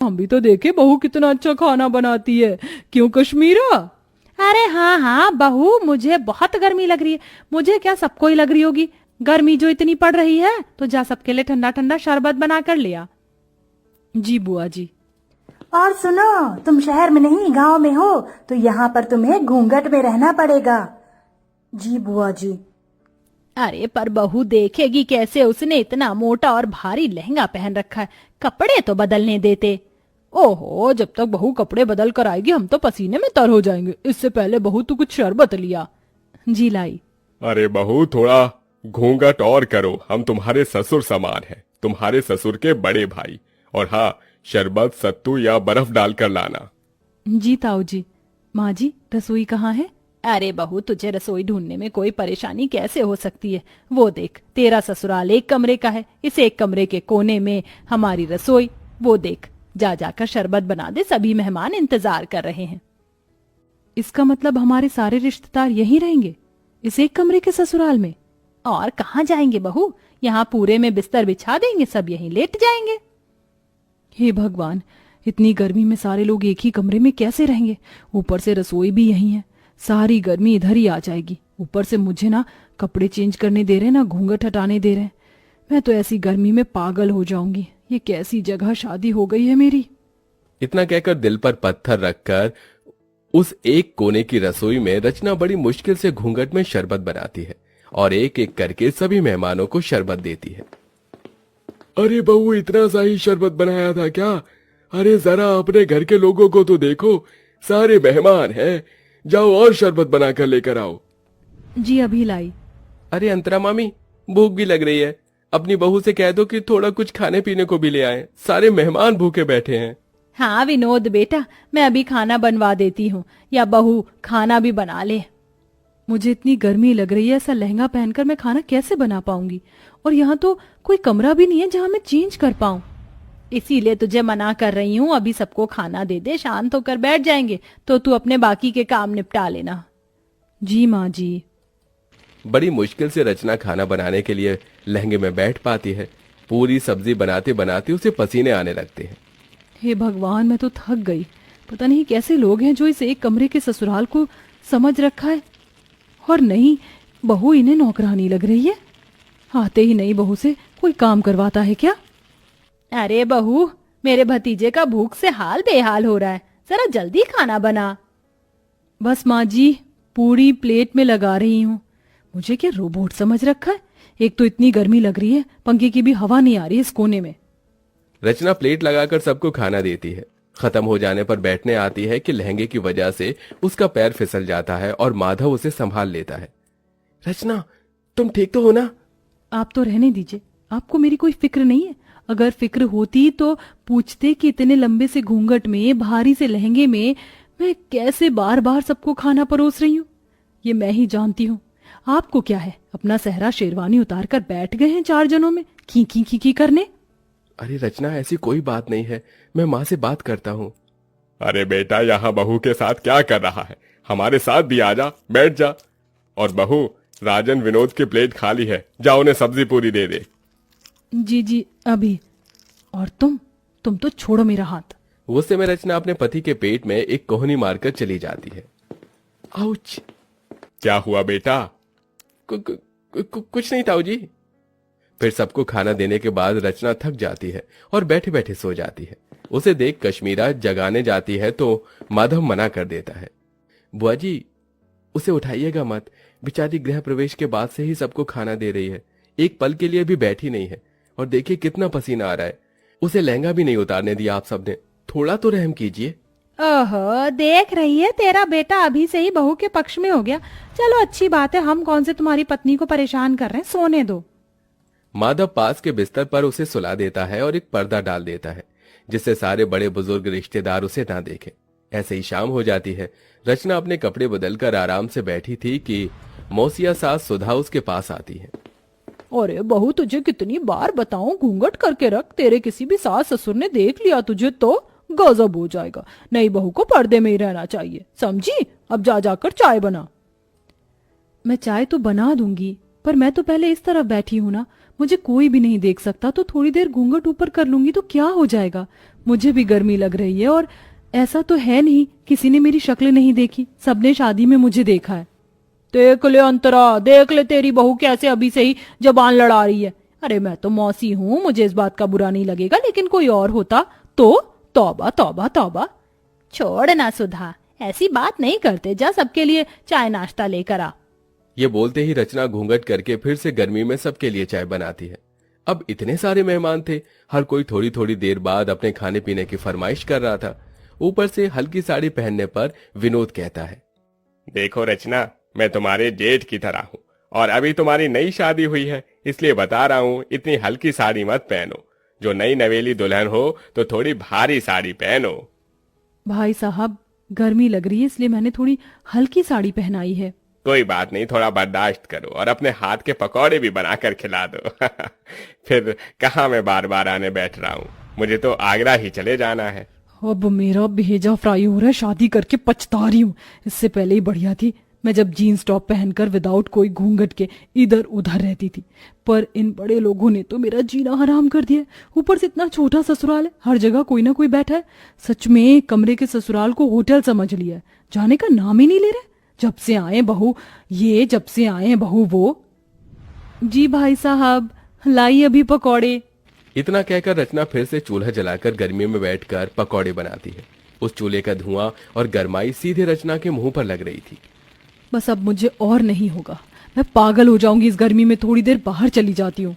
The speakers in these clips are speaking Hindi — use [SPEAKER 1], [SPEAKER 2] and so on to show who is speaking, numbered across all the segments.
[SPEAKER 1] हम भी तो देखे बहू कितना अच्छा खाना बनाती है, क्यों कश्मीरा?
[SPEAKER 2] अरे हाँ हाँ बहू, मुझे बहुत गर्मी लग रही है। मुझे क्या, सबको ही लग रही होगी। गर्मी जो इतनी पड़ रही है, तो जा सबके लिए ठंडा ठंडा शरबत बना कर लिया।
[SPEAKER 1] जी बुआ जी।
[SPEAKER 3] और सुनो, तुम शहर में नहीं गांव में हो, तो यहाँ पर तुम्हें घूंघट में रहना पड़ेगा। जी बुआ जी।
[SPEAKER 2] अरे पर बहू देखेगी कैसे? उसने इतना मोटा और भारी लहंगा पहन रखा है, कपड़े तो बदलने देते।
[SPEAKER 1] ओहो, जब तक बहू कपड़े बदल कर आएगी हम तो पसीने में तर हो जाएंगे। इससे पहले बहू तू कुछ शरबत लिया।
[SPEAKER 2] जी लाई।
[SPEAKER 4] अरे बहू, थोड़ा घूंघट और करो, हम तुम्हारे ससुर समान हैं, तुम्हारे ससुर के बड़े भाई। और हाँ, शरबत सत्तू या बर्फ डालकर लाना।
[SPEAKER 2] जी ताऊ जी। माँ जी, रसोई कहाँ है? अरे बहू, तुझे रसोई ढूंढने में कोई परेशानी कैसे हो सकती है? वो देख, तेरा ससुराल एक कमरे का है, इस एक कमरे के कोने में हमारी रसोई। वो देख, जा जाकर शरबत बना दे, सभी मेहमान इंतजार कर रहे हैं।
[SPEAKER 1] इसका मतलब हमारे सारे रिश्तेदार यहीं रहेंगे, इस एक कमरे के ससुराल में?
[SPEAKER 2] और कहाँ जाएंगे बहू? यहाँ पूरे में बिस्तर बिछा देंगे, सब यहीं लेट जाएंगे।
[SPEAKER 1] हे भगवान, इतनी गर्मी में सारे लोग एक ही कमरे में कैसे रहेंगे? ऊपर से रसोई भी यहीं है, सारी गर्मी इधर ही आ जाएगी। ऊपर से मुझे ना कपड़े चेंज करने दे रहे, ना घूंघट हटाने दे रहे। मैं तो ऐसी गर्मी में पागल हो जाऊंगी। ये कैसी जगह शादी हो गई है मेरी।
[SPEAKER 4] इतना कहकर दिल पर पत्थर रखकर उस एक कोने की रसोई में रचना बड़ी मुश्किल से घूंघट में शरबत बनाती है और एक एक करके सभी मेहमानों को शरबत देती है। अरे बहू, इतना सा ही शरबत बनाया था क्या? अरे जरा अपने घर के लोगों को तो देखो, सारे मेहमान हैं। जाओ और शरबत बनाकर लेकर आओ।
[SPEAKER 1] जी अभी लाई।
[SPEAKER 4] अरे अंतरा मामी, भूख भी लग रही है, अपनी बहू से कह दो कि थोड़ा कुछ खाने पीने को भी ले आए, सारे मेहमान भूखे बैठे हैं।
[SPEAKER 2] हाँ विनोद बेटा, मैं अभी खाना बनवा देती हूँ, या बहू खाना भी बना ले।
[SPEAKER 1] मुझे इतनी गर्मी लग रही है, ऐसा लहंगा पहनकर मैं खाना कैसे बना पाऊंगी? और यहाँ तो कोई कमरा भी नहीं है जहाँ मैं चेंज कर पाऊं।
[SPEAKER 2] इसीलिए तुझे मना कर रही हूँ, अभी सबको खाना दे दे, शांत होकर बैठ जाएंगे, तो तू अपने बाकी के काम निपटा लेना।
[SPEAKER 1] जी माँ जी।
[SPEAKER 4] बड़ी मुश्किल से रचना खाना बनाने के लिए लहंगे में बैठ पाती है। पूरी सब्जी बनाते बनाते उसे पसीने आने लगते हैं।
[SPEAKER 1] हे भगवान, मैं तो थक गई। पता नहीं कैसे लोग हैं जो इस एक कमरे के ससुराल को समझ रखा है। और नहीं, बहू इन्हें नौकरानी लग रही है। आते ही नई बहू से कोई काम करवाता है क्या?
[SPEAKER 2] अरे बहू, मेरे भतीजे का भूख से हाल बेहाल हो रहा है, जरा जल्दी खाना बना।
[SPEAKER 1] बस माँ जी, पूरी प्लेट में लगा रही हूँ। मुझे क्या रोबोट समझ रखा है? एक तो इतनी गर्मी लग रही है, पंखे की भी हवा नहीं आ रही इस कोने में।
[SPEAKER 4] रचना प्लेट लगाकर सबको खाना देती है। खत्म हो जाने पर बैठने आती है कि लहंगे की वजह से उसका पैर फिसल जाता है और माधव उसे संभाल लेता है। रचना, तुम ठीक तो हो ना?
[SPEAKER 1] आप तो रहने दीजिए, आपको मेरी कोई फिक्र नहीं है। अगर फिक्र होती तो पूछते कि इतने लंबे से घूंघट में, भारी से लहंगे में मैं कैसे बार बार सबको खाना परोस रही हूँ। ये मैं ही जानती हूँ। आपको क्या है, अपना सहरा शेरवानी उतार कर बैठ गए हैं 4 जनों में खी खी करने।
[SPEAKER 4] अरे रचना, ऐसी कोई बात नहीं है, मैं माँ से बात करता हूँ। अरे बेटा, यहाँ बहू के साथ क्या कर रहा है? हमारे साथ भी आजा, बैठ जा। और बहू, राजन विनोद की प्लेट खाली है, जा उन्हें सब्जी पूरी दे दे।
[SPEAKER 1] जी जी अभी। और तुम तो छोड़ो मेरा हाथ।
[SPEAKER 4] गुस्से में रचना अपने पति के पेट में एक कोहनी मारकर चली जाती है। आउच! क्या हुआ बेटा? कुछ नहीं ताऊ जी। फिर सबको खाना देने के बाद रचना थक जाती है और बैठे बैठे सो जाती है। उसे देख कश्मीरा जगाने जाती है तो माधव मना कर देता है। बुआ जी, उसे उठाइएगा मत, बेचारी गृह प्रवेश के बाद से ही सबको खाना दे रही है, एक पल के लिए भी बैठी नहीं है। और देखिए कितना पसीना आ रहा है, उसे लहंगा भी नहीं उतारने दिया आप सबने, थोड़ा तो रहम कीजिए।
[SPEAKER 2] ओहो, देख रही है, तेरा बेटा अभी से ही बहू के पक्ष में हो गया। चलो अच्छी बात है, हम कौन से तुम्हारी पत्नी को परेशान कर रहे हैं, सोने दो।
[SPEAKER 4] माधव पास के बिस्तर पर उसे सुला देता है और एक पर्दा डाल देता है, जिससे सारे बड़े बुजुर्ग रिश्तेदार उसे ना देखें। ऐसे ही शाम हो जाती है। रचना अपने कपड़े बदलकर आराम से बैठी थी कि मौसिया सास सुधा उसके पास आती है।
[SPEAKER 1] अरे बहू, तुझे कितनी बार बताऊं घूंघट करके रख, तेरे किसी भी सास ससुर ने देख लिया तुझे तो गजब हो जाएगा। नई बहू को पर्दे में ही रहना चाहिए, समझी? अब जा जाकर चाय बना। मैं चाय तो बना दूंगी, पर मैं तो पहले इस तरफ बैठी हूं ना, मुझे कोई भी नहीं देख सकता, तो थोड़ी देर घूंघट ऊपर कर लूंगी तो क्या हो जाएगा? मुझे भी गर्मी लग रही है, और ऐसा तो है नहीं किसी ने मेरी शक्ल नहीं देखी, सबने शादी में मुझे देखा है।
[SPEAKER 2] देख ले अंतरा, देख ले तेरी बहू कैसे अभी से ही जबान लड़ा रही है। अरे मैं तो मौसी हूँ, मुझे इस बात का बुरा नहीं लगेगा, लेकिन कोई और होता तो तौबा तौबा तौबा। छोड़ ना सुधा, ऐसी बात नहीं करते, जा सबके लिए चाय नाश्ता लेकर आ।
[SPEAKER 4] ये बोलते ही रचना घूंघट करके फिर से गर्मी में सबके लिए चाय बनाती है। अब इतने सारे मेहमान थे, हर कोई थोड़ी थोड़ी देर बाद अपने खाने पीने की फरमाइश कर रहा था। ऊपर से हल्की साड़ी पहनने पर विनोद कहता है,
[SPEAKER 5] देखो रचना, मैं तुम्हारे जेठ की तरह हूँ और अभी तुम्हारी नई शादी हुई है, इसलिए बता रहा हूँ इतनी हल्की साड़ी मत पहनो। जो नई नवेली दुल्हन हो तो थोड़ी भारी साड़ी पहनो।
[SPEAKER 1] भाई साहब गर्मी लग रही है इसलिए मैंने थोड़ी हल्की साड़ी पहनाई है।
[SPEAKER 5] कोई बात नहीं, थोड़ा बर्दाश्त करो और अपने हाथ के पकौड़े भी बनाकर खिला दो। फिर कहाँ मैं बार बार आने बैठ रहा हूँ, मुझे तो आगरा ही चले जाना है।
[SPEAKER 1] अब मेरा भेजा फ्राई हो रहा है, शादी करके पछता रही हूँ। इससे पहले ही बढ़िया थी मैं जब जीन्स टॉप पहनकर विदाउट कोई घूंघट के इधर उधर रहती थी, पर इन बड़े लोगों ने तो मेरा जीना हराम कर दिया। ऊपर से इतना छोटा ससुराल है, हर जगह कोई ना कोई बैठा है। सच में कमरे के ससुराल को होटल समझ लिया है, जाने का नाम ही नहीं ले रहे। जब से आए बहू ये, जब से आए बहू वो। जी भाई साहब लाई अभी पकौड़े।
[SPEAKER 4] इतना कहकर रचना फिर से चूल्हा जलाकर गर्मी में बैठकर पकौड़े बनाती है। उस चूल्हे का धुआं और गर्माई सीधे रचना के मुंह पर लग रही थी।
[SPEAKER 1] बस अब मुझे और नहीं होगा, मैं पागल हो जाऊंगी इस गर्मी में, थोड़ी देर बाहर चली जाती हूँ।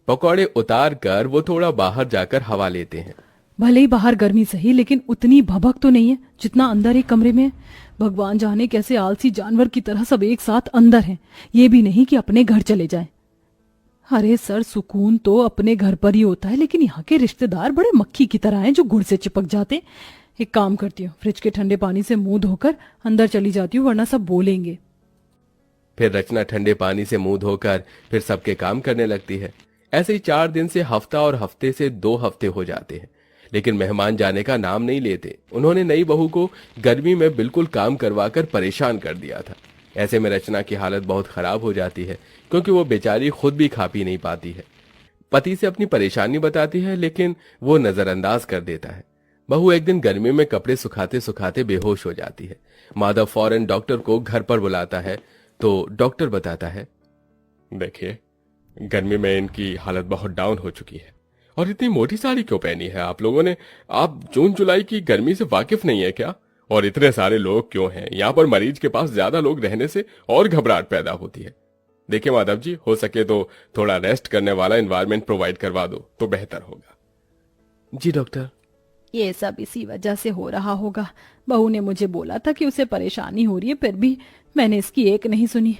[SPEAKER 4] पकौड़े उतार कर वो थोड़ा बाहर जाकर हवा लेते हैं।
[SPEAKER 1] भले ही बाहर गर्मी सही, लेकिन उतनी भभक तो नहीं है जितना अंदर एक कमरे में है। भगवान जाने कैसे आलसी जानवर की तरह सब एक साथ अंदर हैं, ये भी नहीं कि अपने घर चले जाएं। अरे सर, सुकून तो अपने घर पर ही होता है, लेकिन यहाँ के रिश्तेदार बड़े मक्खी की तरह हैं जो गुड़ से चिपक जाते। एक काम करती हूँ, फ्रिज के ठंडे पानी से मुंह धोकर अंदर चली जाती हूँ, वरना सब बोलेंगे।
[SPEAKER 4] फिर रचना ठंडे पानी से मुंह धोकर फिर सबके काम करने लगती है। ऐसे ही 4 दिन से हफ्ता और हफ्ते से 2 हफ्ते हो जाते हैं, लेकिन मेहमान जाने का नाम नहीं लेते। उन्होंने नई बहू को गर्मी में बिल्कुल काम करवाकर परेशान कर दिया था। ऐसे में रचना की हालत बहुत खराब हो जाती है, क्योंकि वो बेचारी खुद भी खा पी नहीं पाती है। पति से अपनी परेशानी बताती है, लेकिन वो नजरअंदाज कर देता है। बहू एक दिन गर्मी में कपड़े सुखाते सुखाते बेहोश हो जाती है। माधव फौरन डॉक्टर को घर पर बुलाता है, तो डॉक्टर बताता है,
[SPEAKER 5] देखिए, गर्मी में इनकी हालत बहुत डाउन हो चुकी है। और इतनी मोटी साड़ी क्यों पहनी है आप लोगों ने? आप जून जुलाई की गर्मी से वाकिफ नहीं है क्या? और इतने सारे लोग क्यों हैं? यहाँ पर मरीज के पास ज्यादा लोग रहने से और घबराहट पैदा होती है। देखिए माधव जी, हो सके तो थोड़ा रेस्ट करने वाला एनवायरनमेंट प्रोवाइड करवा दो तो बेहतर होगा।
[SPEAKER 4] जी डॉक्टर।
[SPEAKER 2] ये सब इसी वजह से हो रहा होगा। बहू ने मुझे बोला था कि उसे परेशानी हो रही है, फिर भी मैंने इसकी एक नहीं सुनी।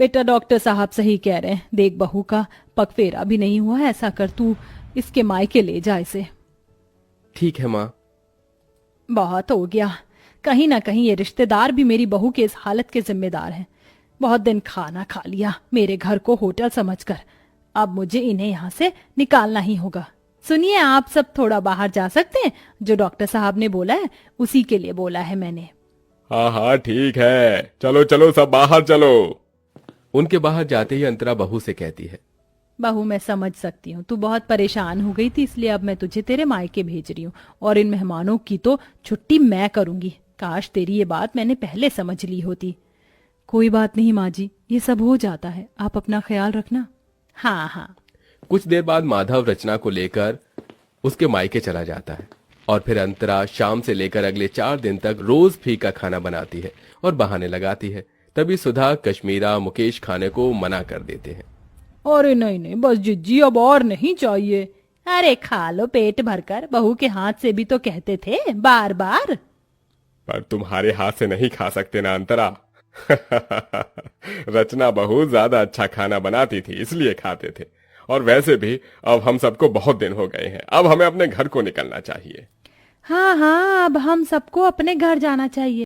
[SPEAKER 2] बेटा डॉक्टर साहब सही कह रहे हैं, देख बहू का पगफेरा भी नहीं हुआ है, ऐसा कर तू इसके मायके ले जा इसे।
[SPEAKER 4] ठीक है माँ।
[SPEAKER 2] बहुत हो गया, कहीं ना कहीं ये रिश्तेदार भी मेरी बहू के इस हालत के जिम्मेदार हैं। बहुत दिन खाना खा लिया मेरे घर को होटल समझकर, अब मुझे इन्हें यहाँ से निकालना ही होगा। सुनिए, आप सब थोड़ा बाहर जा सकते हैं? जो डॉक्टर साहब ने बोला है उसी के लिए बोला है मैंने।
[SPEAKER 5] हाँ हाँ ठीक है, चलो चलो सब बाहर चलो।
[SPEAKER 4] उनके बाहर जाते ही अंतरा बहू से कहती है,
[SPEAKER 2] बहू मैं समझ सकती हूँ, तू बहुत परेशान हो गई थी, इसलिए अब मैं तुझे तेरे मायके भेज रही हूँ और इन मेहमानों की तो छुट्टी मैं करूंगी। काश तेरी ये बात मैंने पहले समझ ली होती।
[SPEAKER 1] कोई बात नहीं माँ जी, ये सब हो जाता है, आप अपना ख्याल रखना।
[SPEAKER 2] हाँ हाँ।
[SPEAKER 4] कुछ देर बाद माधव रचना को लेकर उसके मायके चला जाता है और फिर अंतरा शाम से लेकर अगले 4 दिन तक रोज फीका खाना बनाती है और बहाने लगाती है। तभी सुधा, कश्मीरा, मुकेश खाने को मना कर देते हैं।
[SPEAKER 2] अरे नहीं नहीं, बस जिज्जी अब और नहीं चाहिए। अरे खा लो पेट भरकर, बहू के हाथ से भी तो कहते थे बार बार।
[SPEAKER 5] पर तुम्हारे हाथ से नहीं खा सकते ना अंतरा। रचना बहुत ज्यादा अच्छा खाना बनाती थी इसलिए खाते थे, और वैसे भी अब हम सबको बहुत दिन हो गए हैं, अब हमें अपने घर को निकलना चाहिए।
[SPEAKER 2] हाँ हाँ, अब हम सबको अपने घर जाना चाहिए।